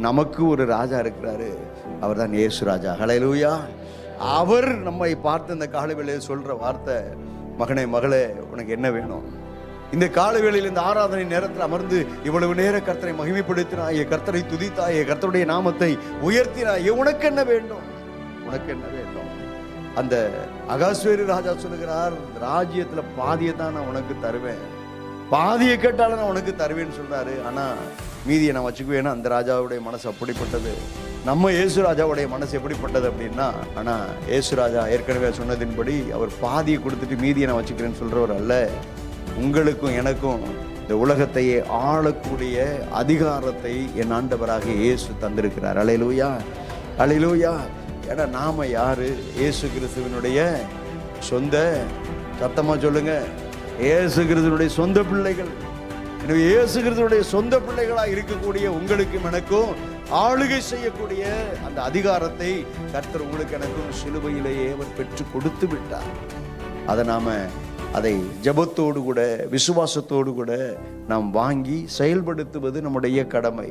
நமக்கு ஒரு ராஜா இருக்கிறாரு, அவர் தான் இயேசு ராஜா. ஹல்லேலூயா. அவர் நம்மை பார்த்து இந்த காலவேளையில் சொல்ற வார்த்தை, மகனே மகளே உனக்கு என்ன வேணும்? இந்த காலவேளையில் இந்த ஆராதனை நேரத்தில் அமர்ந்து இவ்வளவு நேர கர்த்தரை மகிமைப்படுத்தினாயே, கர்த்தரை துதித்தாயே, கர்த்தருடைய நாமத்தை உயர்த்தினாயே, உனக்கு என்ன வேண்டும்? உனக்கு என்ன வேண்டும்? அந்த அகாஸ்வேரு ராஜா சொல்லுகிறார், ராஜ்யத்துல பாதியை தான் நான் உனக்கு தருவேன், பாதியை கேட்டாலும் நான் உனக்கு தருவேன்னு சொல்றாரு. ஆனா மீதியை நான் வச்சுக்குவேன்னா அந்த ராஜாவுடைய மனசு அப்படிப்பட்டது. நம்ம இயேசு ராஜாவுடைய மனசு எப்படிப்பட்டது அப்படின்னா, ஆனா இயேசு ராஜா ஏற்கனவே சொன்னதின்படி அவர் பாதியை கொடுத்துட்டு மீதியை நான் வச்சுக்கிறேன்னு சொல்றவர் அல்ல. உங்களுக்கும் எனக்கும் இந்த உலகத்தையே ஆளக்கூடிய அதிகாரத்தை என் ஆண்டவராக இயேசு தந்திருக்கிறார். அல்லேலூயா, அல்லேலூயா. ஏன்னா நாம யாரு? இயேசு கிறிஸ்துவினுடைய சொந்த, சத்தமா சொல்லுங்க, இயேசு கிறிஸ்துவினுடைய சொந்த பிள்ளைகள். எனவே இயேசு கிறிஸ்துவினுடைய சொந்த பிள்ளைகளாக இருக்கக்கூடிய உங்களுக்கும் எனக்கும் ஆளுகை செய்யக்கூடிய அந்த அதிகாரத்தை கர்த்தர் உங்களுக்கு எனக்கும் சிலுவையிலேயே அவர் பெற்று கொடுத்து விட்டார். அதை ஜெபத்தோடு கூட விசுவாசத்தோடு கூட நாம் வாங்கி செயல்படுத்துவது நம்முடைய கடமை.